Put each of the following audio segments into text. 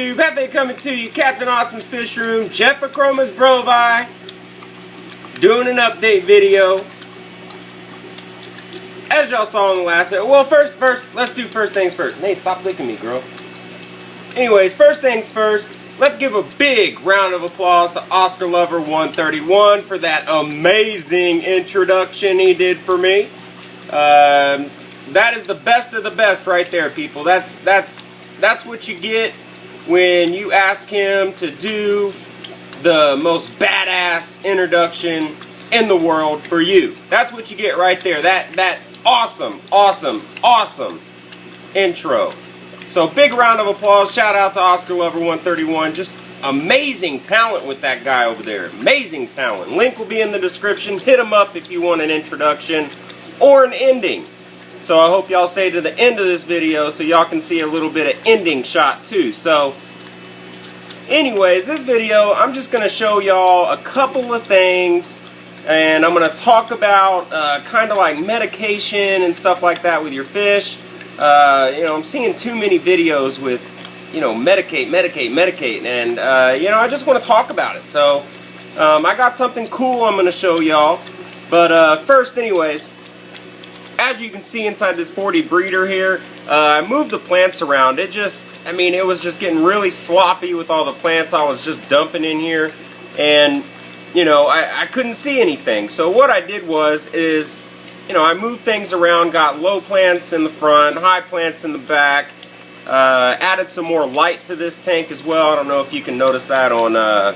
YouTube? Hefe coming to you, Captain Awesome's Fish Room, Jeffachroma's Brovi, doing an update video. As y'all saw in the last video, well, first, let's do first things first. Hey, stop licking me, girl. Anyways, first things first, let's give a big round of applause to Oscar Lover 131 for that amazing introduction he did for me. That is the best of the best right there, people. That's what you get when you ask him to do the most badass introduction in the world for you. That's what you get right there. That awesome intro. So big round of applause. Shout out to Oscar Lover 131. Just amazing talent with that guy over there. Amazing talent. Link will be in the description. Hit him up if you want an introduction or an ending. So I hope y'all stay to the end of this video so y'all can see a little bit of ending shot too. So anyways, this video I'm just going to show y'all a couple of things, and I'm going to talk about kind of like medication and stuff like that with your fish. You know, I'm seeing too many videos with, you know, medicate, and you know, I just want to talk about it. So I got something cool I'm going to show y'all. But first, anyways, as you can see inside this 40 breeder here, I moved the plants around. It was just getting really sloppy with all the plants I was just dumping in here, and you know, I couldn't see anything. So what I did is, you know, I moved things around, got low plants in the front, high plants in the back, added some more light to this tank as well. I don't know if you can notice that on the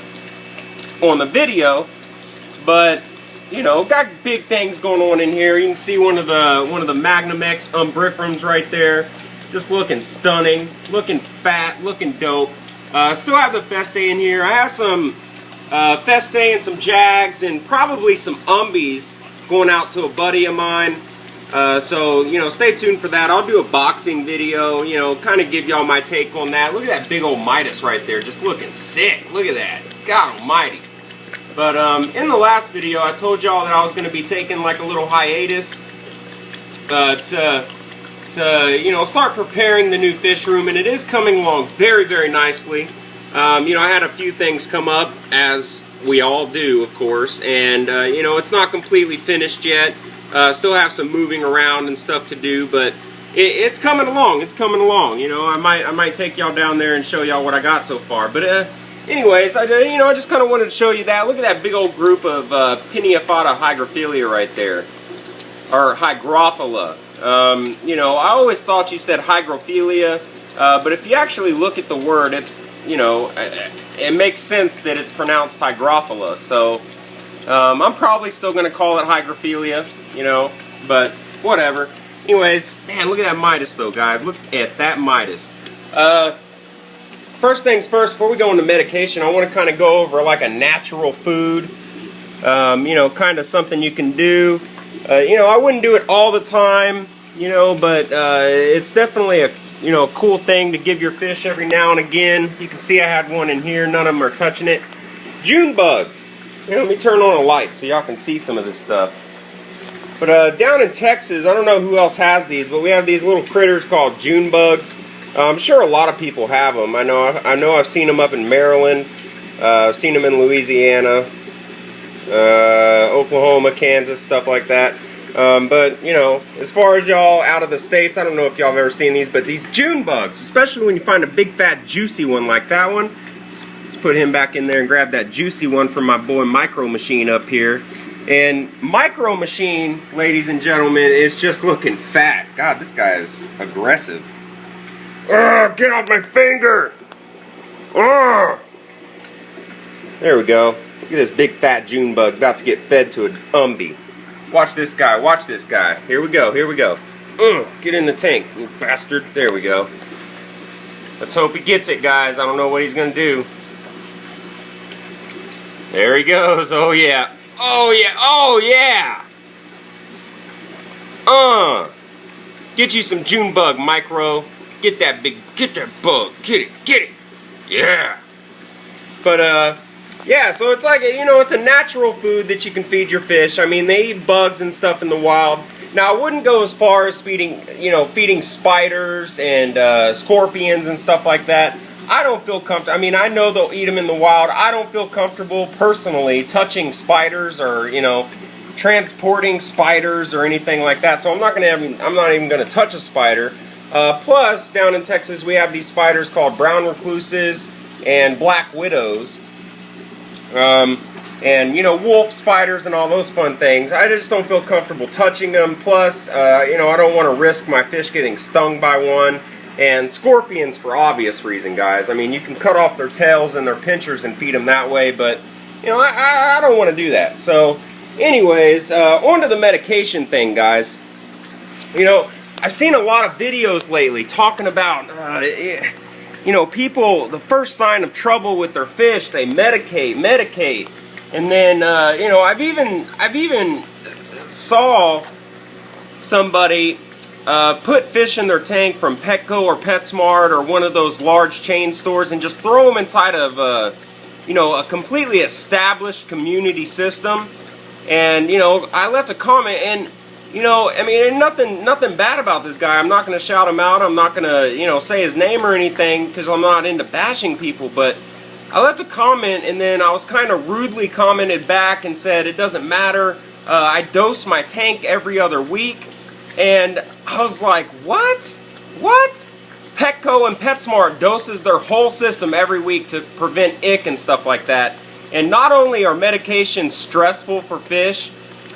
video, but you know, got big things going on in here. You can see one of the Magnum X umbrifrums right there, just looking stunning, looking fat, looking dope. Still have the Feste in here. I have some Feste and some Jags and probably some Umbies going out to a buddy of mine. So, you know, stay tuned for that. I'll do a boxing video, you know, kind of give y'all my take on that. Look at that big old Midas right there, just looking sick. Look at that. God almighty. But in the last video, I told y'all that I was going to be taking like a little hiatus to you know, start preparing the new fish room, and it is coming along very, very nicely. You know, I had a few things come up, as we all do, of course, and you know, it's not completely finished yet. Still have some moving around and stuff to do, but it's coming along. It's coming along. You know, I might take y'all down there and show y'all what I got so far. But anyways, I just kind of wanted to show you that. Look at that big old group of Pineaphata hygrophila right there, or hygrophila. You know, I always thought you said hygrophilia, but if you actually look at the word, it's, you know, it makes sense that it's pronounced hygrophila. So I'm probably still going to call it hygrophilia, you know, but whatever. Anyways, man, look at that Midas though, guys. Look at that Midas. First things first, before we go into medication, I want to kind of go over like a natural food, you know, kind of something you can do. You know, I wouldn't do it all the time, you know, but it's definitely a, you know, cool thing to give your fish every now and again. You can see I had one in here. None of them are touching it. June bugs. You know, let me turn on a light so y'all can see some of this stuff. But down in Texas, I don't know who else has these, but we have these little critters called June bugs. I'm sure a lot of people have them. I know I've seen them up in Maryland. I've seen them in Louisiana, Oklahoma, Kansas, stuff like that. But, you know, as far as y'all out of the States, I don't know if y'all have ever seen these, but these June bugs, especially when you find a big, fat, juicy one like that one. Let's put him back in there and grab that juicy one from my boy Micro Machine up here. And Micro Machine, ladies and gentlemen, is just looking fat. God, this guy is aggressive. Ugh, get off my finger! Ugh. There we go. Look at this big fat June bug about to get fed to an Umbi. Watch this guy, watch this guy. Here we go, here we go. Get in the tank, you bastard. There we go. Let's hope he gets it, guys. I don't know what he's gonna do. There he goes. Oh yeah. Oh yeah. Oh yeah. Get you some June bug, Micro. Get that bug. Get it. Yeah. But yeah, so it's like, you know, it's a natural food that you can feed your fish. I mean, they eat bugs and stuff in the wild. Now, I wouldn't go as far as feeding spiders and scorpions and stuff like that. I don't feel comfortable. I mean, I know they'll eat them in the wild. I don't feel comfortable personally touching spiders or, you know, transporting spiders or anything like that. So I'm not even going to touch a spider. Plus, down in Texas, we have these spiders called brown recluses and black widows. And, you know, wolf spiders and all those fun things. I just don't feel comfortable touching them. Plus, you know, I don't want to risk my fish getting stung by one. And scorpions for obvious reason, guys. I mean, you can cut off their tails and their pinchers and feed them that way, but, you know, I don't want to do that. So, anyways, on to the medication thing, guys. You know, I've seen a lot of videos lately talking about, you know, people, the first sign of trouble with their fish, they medicate. And then, you know, I've even saw somebody put fish in their tank from Petco or PetSmart or one of those large chain stores and just throw them inside of, you know, a completely established community system. And, you know, I left a comment and, you know, I mean, nothing bad about this guy. I'm not going to shout him out. I'm not going to, you know, say his name or anything because I'm not into bashing people. But I left a comment and then I was kind of rudely commented back and said it doesn't matter. I dose my tank every other week. And I was like, what? What? Petco and PetSmart doses their whole system every week to prevent ick and stuff like that. And not only are medications stressful for fish,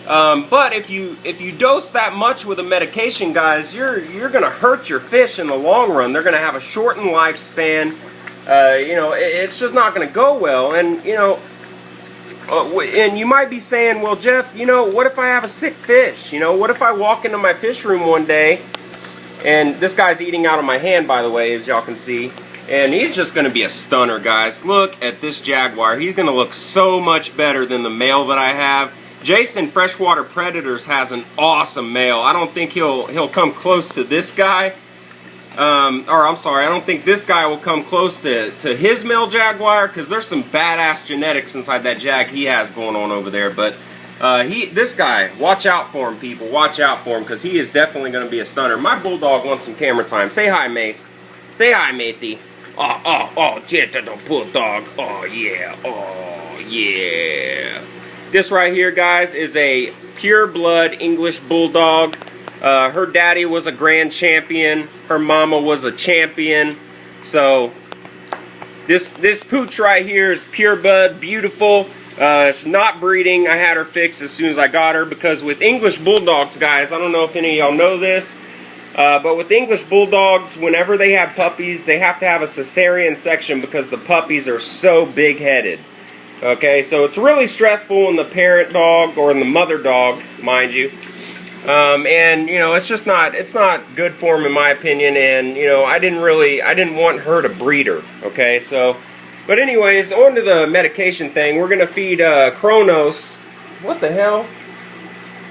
but if you dose that much with a medication, guys, you're gonna hurt your fish in the long run. They're gonna have a shortened lifespan. You know, it's just not gonna go well. And you know, and you might be saying, well, Jeff, you know, what if I have a sick fish? You know, what if I walk into my fish room one day, and this guy's eating out of my hand, by the way, as y'all can see. And he's just going to be a stunner, guys. Look at this jaguar. He's going to look so much better than the male that I have. Jason Freshwater Predators has an awesome male. I don't think he'll come close to this guy. Or I'm sorry, I don't think this guy will come close to his male jaguar because there's some badass genetics inside that jag he has going on over there. But this guy, watch out for him, people. Watch out for him because he is definitely going to be a stunner. My bulldog wants some camera time. Say hi, Mace. Say hi, matey. Oh, Jetta the bulldog. Oh, yeah. This right here, guys, is a pure blood English bulldog. Her daddy was a grand champion. Her mama was a champion. So, this pooch right here is pure blood, beautiful. It's not breeding. I had her fixed as soon as I got her because with English bulldogs, guys, I don't know if any of y'all know this, but with English bulldogs, whenever they have puppies, they have to have a cesarean section because the puppies are so big-headed. Okay, so it's really stressful in the parent dog or in the mother dog, mind you. And you know, it's not good for them in my opinion. And you know, I didn't want her to breed her. Okay, so, but anyways, on to the medication thing. We're gonna feed Kronos. What the hell?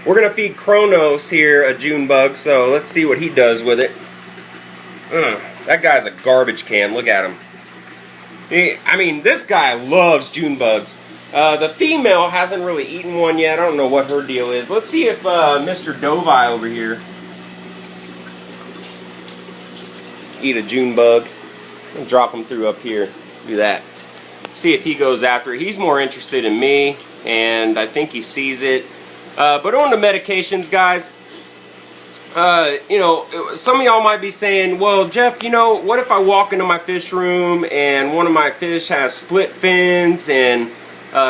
We're gonna feed Kronos here a June bug. So let's see what he does with it. That guy's a garbage can. Look at him. I mean, this guy loves June bugs. The female hasn't really eaten one yet. I don't know what her deal is. Let's see if Mr. Dovi over here eat a June bug. I'll drop him through up here. Do that. See if he goes after it. He's more interested in me, and I think he sees it. But on to medications, guys. You know, some of y'all might be saying, well, Jeff, you know, what if I walk into my fish room and one of my fish has split fins and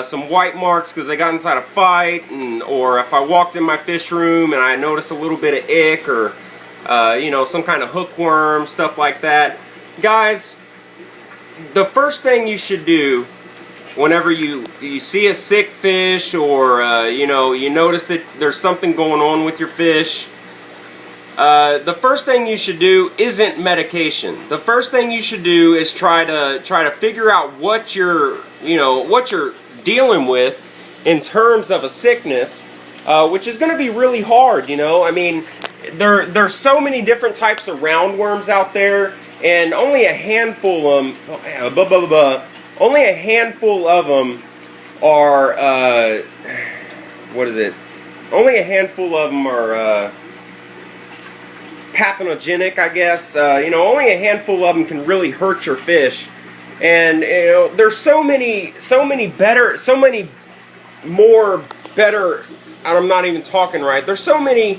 some white marks because they got inside a fight, or if I walked in my fish room and I noticed a little bit of ick or, you know, some kind of hookworm, stuff like that. Guys, the first thing you should do whenever you see a sick fish or, you know, you notice that there's something going on with your fish, the first thing you should do isn't medication. The first thing you should do is try to figure out what you're dealing with in terms of a sickness, which is going to be really hard. You know, I mean, there's so many different types of roundworms out there, and only a handful of them. Only a handful of them are. What is it? Only a handful of them are. Pathogenic, I guess. You know, only a handful of them can really hurt your fish. And you know, there's so many more better, I'm not even talking right, there's so many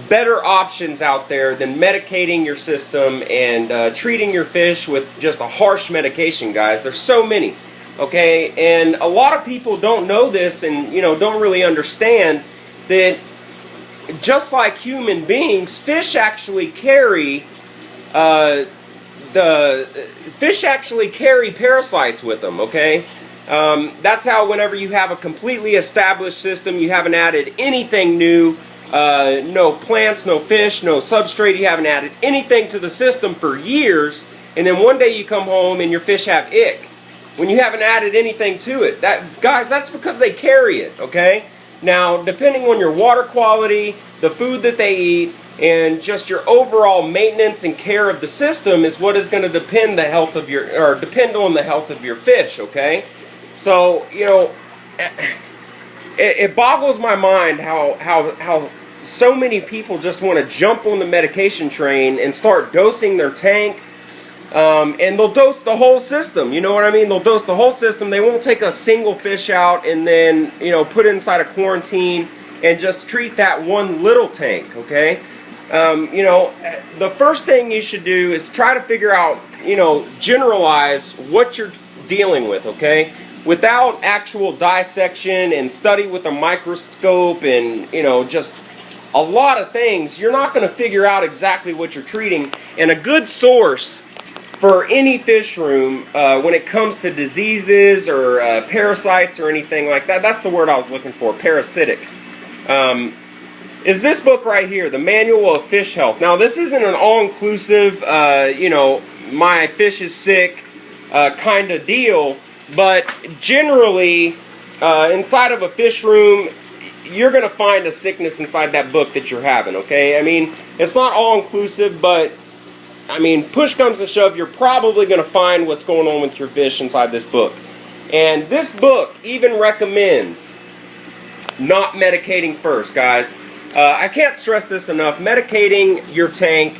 better options out there than medicating your system and treating your fish with just a harsh medication, guys. There's so many, okay? And a lot of people don't know this, and you know, don't really understand that just like human beings, fish actually carry parasites with them, okay? That's how whenever you have a completely established system, you haven't added anything new, no plants, no fish, no substrate, you haven't added anything to the system for years, and then one day you come home and your fish have ick when you haven't added anything to it. Guys, that's because they carry it, okay? Now, depending on your water quality, the food that they eat, and just your overall maintenance and care of the system is what is going to depend on the health of your fish, okay? So, you know, it boggles my mind how so many people just want to jump on the medication train and start dosing their tank, and they'll dose the whole system, you know what I mean? They'll dose the whole system. They won't take a single fish out and then, you know, put it inside a quarantine and just treat that one little tank, okay? You know, the first thing you should do is try to figure out, you know, generalize what you're dealing with, okay? Without actual dissection and study with a microscope and, you know, just a lot of things, you're not going to figure out exactly what you're treating. And a good source for any fish room when it comes to diseases or parasites or anything like that, that's the word I was looking for, parasitic, is this book right here, the Manual of Fish Health. Now, this isn't an all-inclusive, you know, my fish is sick kind of deal, but generally, inside of a fish room, you're going to find a sickness inside that book that you're having, okay? I mean, it's not all-inclusive, but, I mean, push comes to shove, you're probably going to find what's going on with your fish inside this book. And this book even recommends not medicating first, guys. I can't stress this enough. Medicating your tank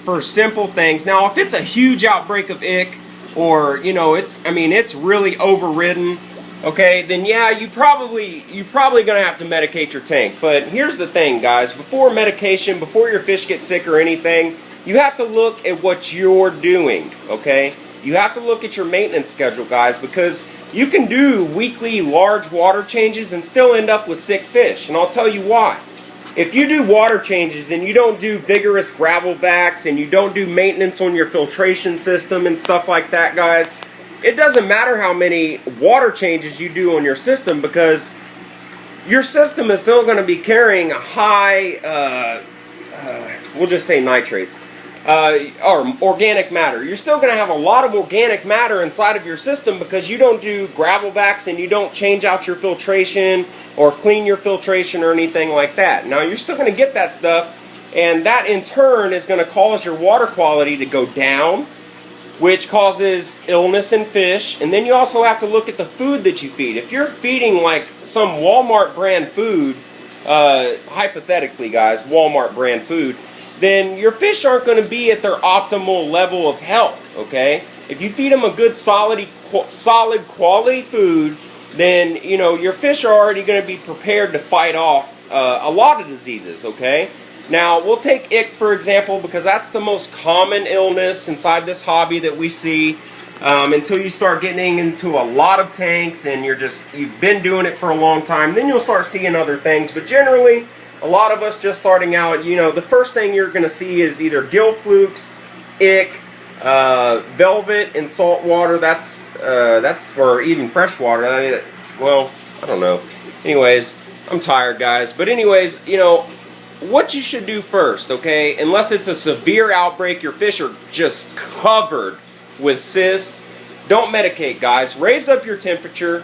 for simple things. Now, if it's a huge outbreak of ick, or you know, it's really overridden, okay, then yeah, you're probably gonna have to medicate your tank. But here's the thing, guys: before medication, before your fish get sick or anything, you have to look at what you're doing. Okay, you have to look at your maintenance schedule, guys, because you can do weekly large water changes and still end up with sick fish. And I'll tell you why. If you do water changes and you don't do vigorous gravel vacs and you don't do maintenance on your filtration system and stuff like that, guys, it doesn't matter how many water changes you do on your system, because your system is still going to be carrying a high, we'll just say nitrates, or organic matter. You're still going to have a lot of organic matter inside of your system because you don't do gravel vacs and you don't change out your filtration or clean your filtration or anything like that. Now, you're still going to get that stuff, and that in turn is going to cause your water quality to go down, which causes illness in fish. And then you also have to look at the food that you feed. If you're feeding like some Walmart brand food, hypothetically, guys, Walmart brand food, then your fish aren't going to be at their optimal level of health, okay? If you feed them a good solid quality food, then, you know, your fish are already going to be prepared to fight off a lot of diseases, okay? Now, we'll take ick, for example, because that's the most common illness inside this hobby that we see, until you start getting into a lot of tanks and you've been doing it for a long time. Then you'll start seeing other things, but generally, a lot of us just starting out, you know, the first thing you're going to see is either gill flukes, ick, velvet, and salt water. That's for even fresh water. I mean, well, I don't know. Anyways, I'm tired, guys. But anyways, you know, what you should do first, okay, unless it's a severe outbreak, your fish are just covered with cysts, don't medicate, guys. Raise up your temperature,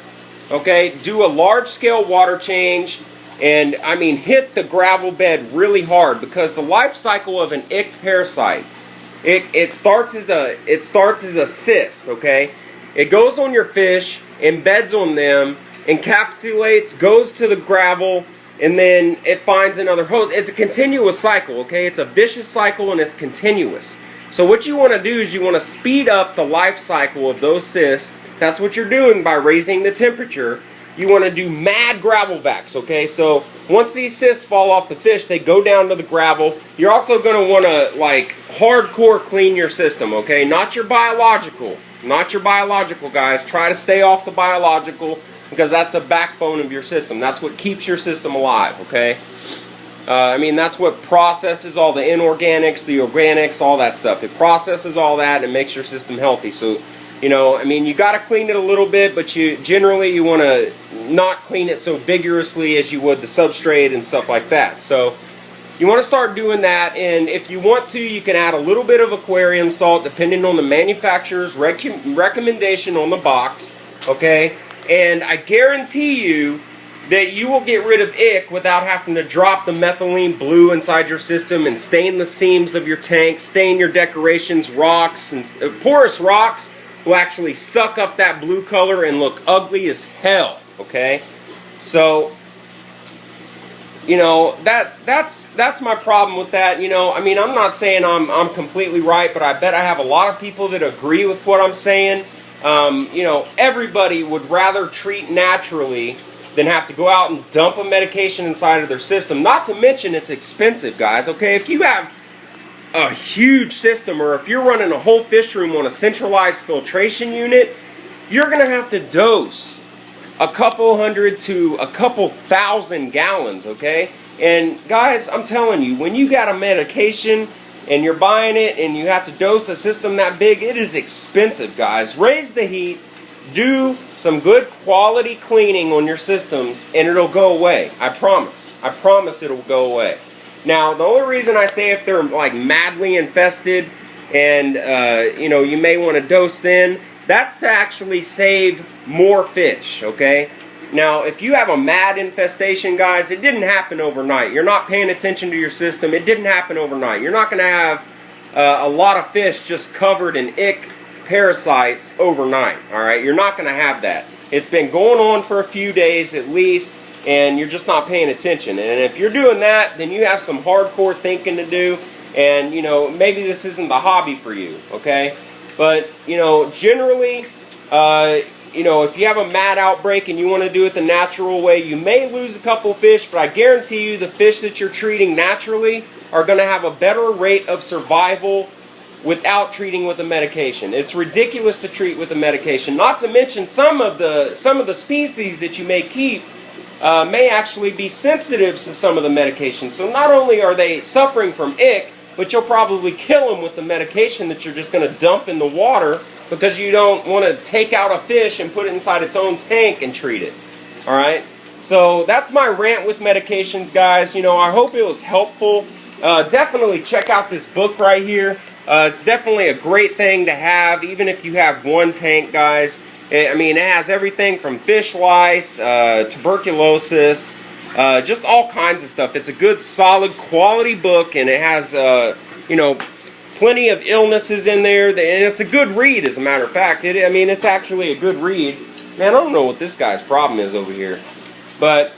okay, do a large-scale water change, and, I mean, hit the gravel bed really hard, because the life cycle of an ick parasite, it starts as a cyst, okay? It goes on your fish, embeds on them, encapsulates, goes to the gravel, and then it finds another host. It's a continuous cycle, okay? It's a vicious cycle, and it's continuous. So what you want to do is you want to speed up the life cycle of those cysts. That's what you're doing by raising the temperature. You want to do mad gravel vacs, okay? So once these cysts fall off the fish, they go down to the gravel. You're also going to want to, like, hardcore clean your system, okay? Not your biological. Not your biological, guys. Try to stay off the biological because that's the backbone of your system. That's what keeps your system alive, okay? I mean, that's what processes all the inorganics, the organics, all that stuff. It processes all that and makes your system healthy. So, you know, I mean, you got to clean it a little bit, but you want to not clean it so vigorously as you would the substrate and stuff like that. So you want to start doing that, and if you want to, you can add a little bit of aquarium salt depending on the manufacturer's recommendation on the box, okay? And I guarantee you that you will get rid of ick without having to drop the methylene blue inside your system and stain the seams of your tank, stain your decorations, rocks, and porous rocks will actually suck up that blue color and look ugly as hell, okay? So, you know, that's my problem with that. You know, I mean, I'm not saying I'm completely right, but I bet I have a lot of people that agree with what I'm saying. You know, everybody would rather treat naturally than have to go out and dump a medication inside of their system. Not to mention it's expensive, guys, okay? If you have a huge system, or if you're running a whole fish room on a centralized filtration unit, you're going to have to dose a couple hundred to a couple thousand gallons, okay? And guys, I'm telling you, when you got a medication and you're buying it and you have to dose a system that big, it is expensive, guys. Raise the heat, do some good quality cleaning on your systems, and it'll go away. I promise. I promise it'll go away. Now, the only reason I say if they're like madly infested and, you know, you may want to dose then, that's to actually save more fish, okay? Now, if you have a mad infestation, guys, it didn't happen overnight. You're not paying attention to your system. It didn't happen overnight. You're not going to have a lot of fish just covered in ick parasites overnight, all right? You're not going to have that. It's been going on for a few days at least, and you're just not paying attention. And if you're doing that, then you have some hardcore thinking to do, and, you know, maybe this isn't the hobby for you, okay? But, you know, generally, you know, if you have a mad outbreak and you want to do it the natural way, you may lose a couple fish, but I guarantee you the fish that you're treating naturally are going to have a better rate of survival without treating with a medication. It's ridiculous to treat with a medication. Not to mention some of the species that you may keep may actually be sensitive to some of the medications. So not only are they suffering from ick, but you'll probably kill them with the medication that you're just going to dump in the water because you don't want to take out a fish and put it inside its own tank and treat it. Alright? So that's my rant with medications, guys. You know, I hope it was helpful. Definitely check out this book right here. It's definitely a great thing to have, even if you have one tank, guys. I mean, it has everything from fish lice, tuberculosis, just all kinds of stuff. It's a good, solid, quality book, and it has, you know, plenty of illnesses in there, and it's a good read, as a matter of fact. I mean, it's actually a good read. Man, I don't know what this guy's problem is over here. But,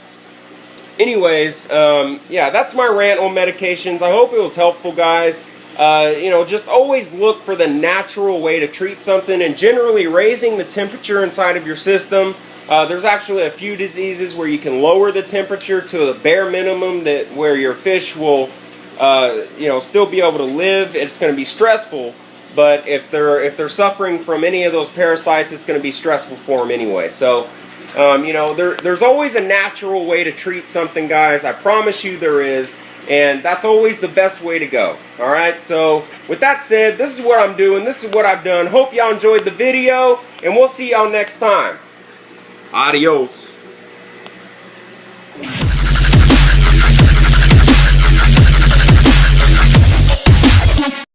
anyways, yeah, that's my rant on medications. I hope it was helpful, guys. You know, just always look for the natural way to treat something, and generally raising the temperature inside of your system. There's actually a few diseases where you can lower the temperature to the bare minimum where your fish will, you know, still be able to live. It's going to be stressful, but if they're suffering from any of those parasites, it's going to be stressful for them anyway. So, you know, there's always a natural way to treat something, guys. I promise you there is. And that's always the best way to go. Alright, so with that said, this is what I'm doing. This is what I've done. Hope y'all enjoyed the video, and we'll see y'all next time. Adios.